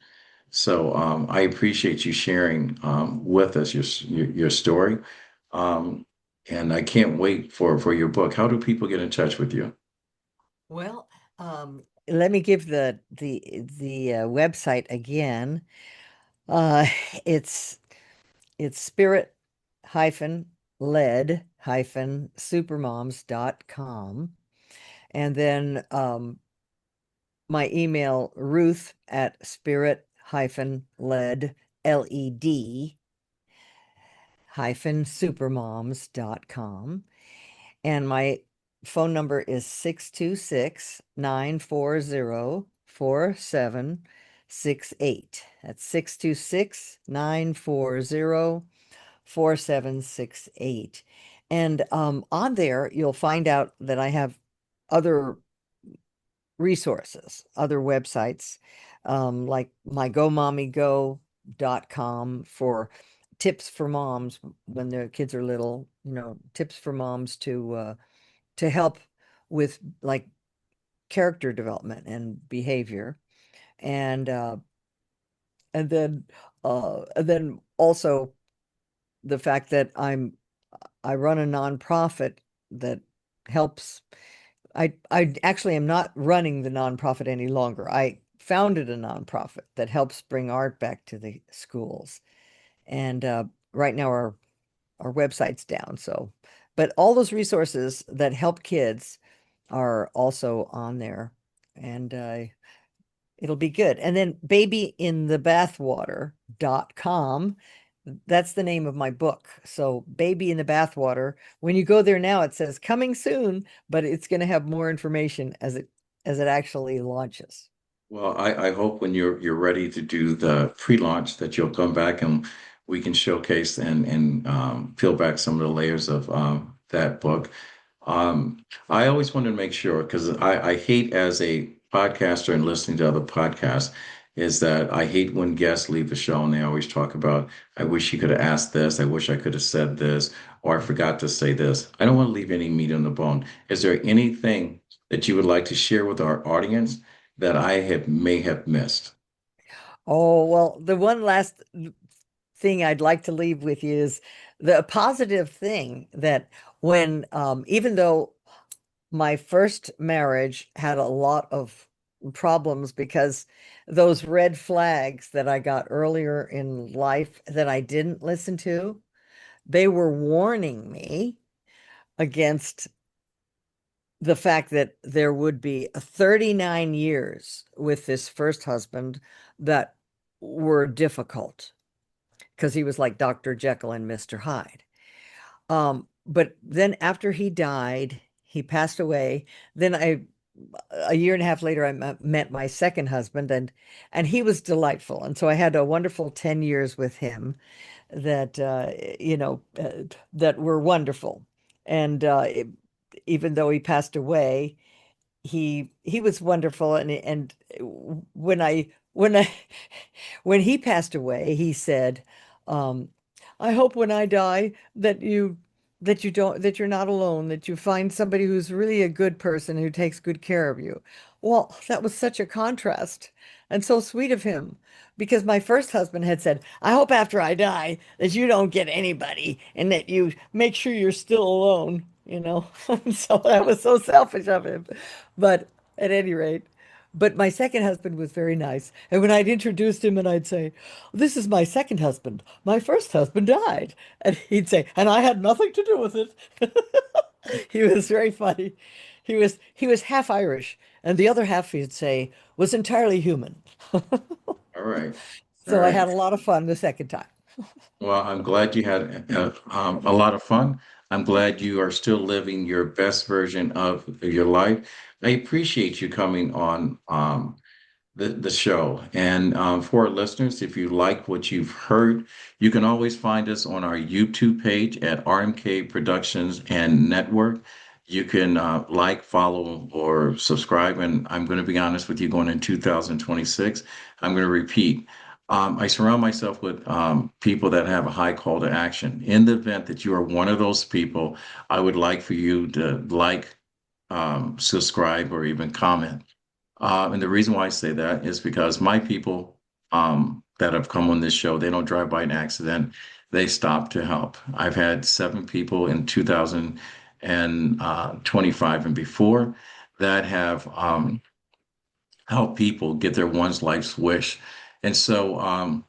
So I appreciate you sharing with us your story, um, and I can't wait for your book. How do people get in touch with you? Well, let me give the website again. Uh, it's it's spirit hyphen led hyphen supermoms.com. And then my email, Ruth at spirit hyphen led led hyphen supermoms.com. And my phone number is 626-940-4768. That's 626-940-4768. And on there, you'll find out that I have other resources, other websites, like mygomommygo.com for tips for moms when their kids are little, tips for moms to help with like character development and behavior. And and then also the fact that I run a nonprofit that helps. I actually am not running the nonprofit any longer. I founded a nonprofit that helps bring art back to the schools. And right now our website's down. So, but all those resources that help kids are also on there, and it'll be good. And then babyinthebathwater.com. That's the name of my book. So Baby in the Bathwater. When you go there now, it says coming soon, but it's going to have more information as it actually launches. Well, I hope when you're ready to do the pre-launch that you'll come back and we can showcase and peel back some of the layers of that book. I always want to make sure because I hate as a podcaster and listening to other podcasts is that I hate when guests leave the show and they always talk about, I wish you could have asked this, I wish I could have said this, or I forgot to say this. I don't want to leave any meat on the bone. Is there anything that you would like to share with our audience that I have may have missed? Oh, well, the one last thing I'd like to leave with you is the positive thing that when, even though my first marriage had a lot of problems because those red flags that I got earlier in life that I didn't listen to, they were warning me against the fact that there would be 39 years with this first husband that were difficult because he was like Dr. Jekyll and Mr. Hyde. But then after he died, he passed away. Then a year and a half later, I met my second husband, and he was delightful. And so I had a wonderful 10 years with him that, that were wonderful. And even though he passed away, he was wonderful. And when I when he passed away, he said, um, I hope when I die that you're not alone, that you find somebody who's really a good person who takes good care of you. Well, that was such a contrast and so sweet of him because my first husband had said, I hope after I die that you don't get anybody and that you make sure you're still alone, you know. So that was so selfish of him. But at any rate, but my second husband was very nice. And when I'd introduced him and I'd say, this is my second husband. My first husband died. And he'd say, and I had nothing to do with it. He was very funny. He was half Irish, and the other half, he'd say, was entirely human. All right. All So I right. had a lot of fun the second time. Well, I'm glad you had a lot of fun. I'm glad you are still living your best version of your life. I appreciate you coming on the show. And for our listeners, if you like what you've heard, you can always find us on our YouTube page at RMK Productions and Network. You can like, follow, or subscribe. And I'm going to be honest with you, going in 2026, I'm going to repeat. I surround myself with people that have a high call to action. In the event that you are one of those people, I would like for you to like, subscribe, or even comment. And the reason why I say that is because my people that have come on this show, they don't drive by an accident. They stop to help. I've had 7 people in 2025 and before that have helped people get their one's life's wish. And so,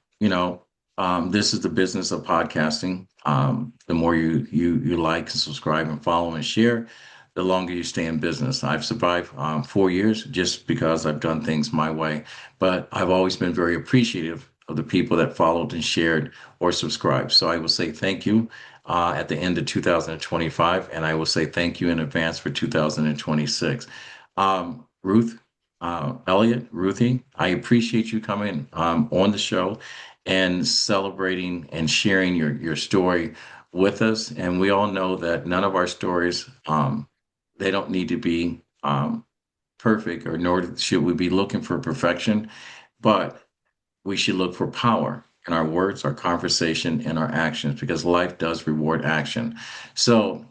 this is the business of podcasting. The more you like and subscribe and follow and share, the longer you stay in business. I've survived 4 years just because I've done things my way, but I've always been very appreciative of the people that followed and shared or subscribed. So I will say thank you at the end of 2025, and I will say thank you in advance for 2026. Ruth Elliot, Ruthie, I appreciate you coming on the show and celebrating and sharing your story with us. And we all know that none of our stories they don't need to be perfect, or nor should we be looking for perfection, but we should look for power in our words, our conversation, and our actions, because life does reward action. So,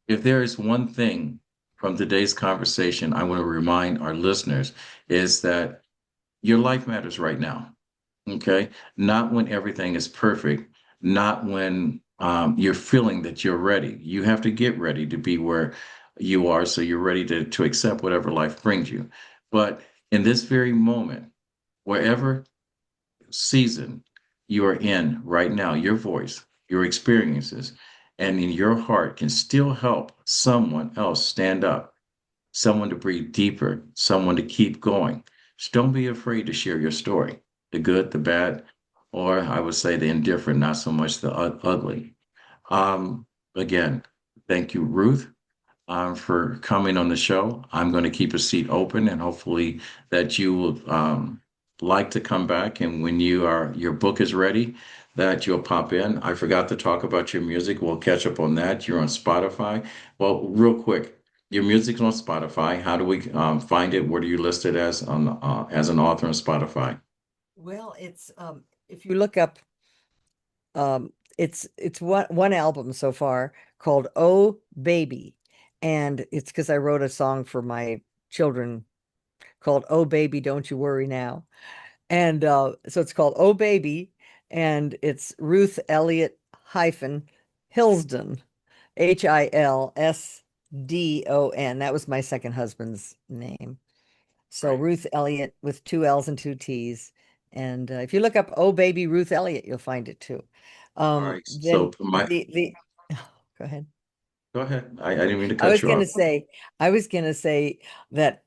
if there is one thing from today's conversation I want to remind our listeners is that your life matters right now. Okay. Not when everything is perfect, not when you're feeling that you're ready. You have to get ready to be where you are so you're ready to accept whatever life brings you. But in this very moment, wherever season you are in right now, your voice, your experiences, and in your heart can still help someone else stand up, someone to breathe deeper, someone to keep going. Just don't be afraid to share your story, the good, the bad, or I would say the indifferent, not so much the ugly. Again, thank you, Ruth, for coming on the show. I'm going to keep a seat open, and hopefully that you will like to come back, and when your book is ready, that you'll pop in. I forgot to talk about your music. We'll catch up on that. You're on Spotify. Well, real quick, your music's on Spotify. How do we find it? What are you listed as an author on Spotify? Well, it's if you look up it's one album so far called Oh Baby, and it's because I wrote a song for my children called Oh Baby Don't You Worry Now. And so it's called Oh Baby, and it's Ruth Elliot hyphen Hilsdon, Hilsdon. That was my second husband's name. So Right. Ruth Elliot with two L's and two T's. And if you look up Oh Baby Ruth Elliot, you'll find it too. All right. So Then my go ahead. Go ahead. I didn't mean to I cut was you off. gonna say, I was gonna say that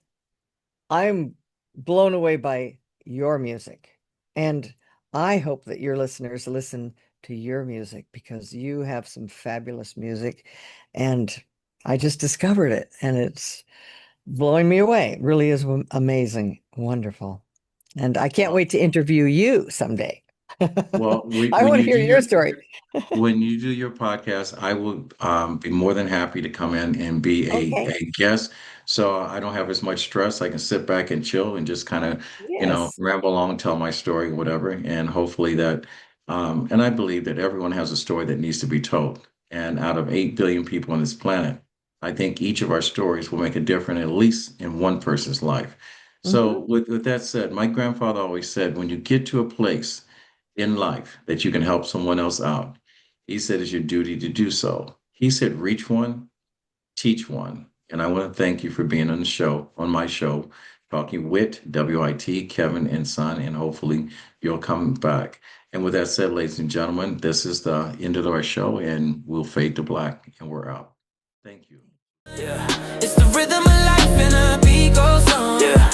I'm blown away by your music. And I hope that your listeners listen to your music because you have some fabulous music. And I just discovered it and it's blowing me away. It really is amazing, wonderful. And I can't Well, wait to interview you someday. well, I want to hear your story. when you do your podcast, I will be more than happy to come in and be Okay. a guest. So I don't have as much stress. I can sit back and chill and just kind of, Yes. ramble along, tell my story, whatever. And hopefully and I believe that everyone has a story that needs to be told. And out of 8 billion people on this planet, I think each of our stories will make a difference, at least in one person's life. So Hmm. with that said, my grandfather always said, when you get to a place in life that you can help someone else out, he said it's your duty to do so. He said, reach one, teach one. And I want to thank you for being on the show, on my show, Talking Wit, WIT, Kevin and Son, and hopefully you'll come back. And with that said, ladies and gentlemen, this is the end of our show, and we'll fade to black, and we're out. Thank you. Yeah. It's the rhythm of life and a beat goes on. Yeah.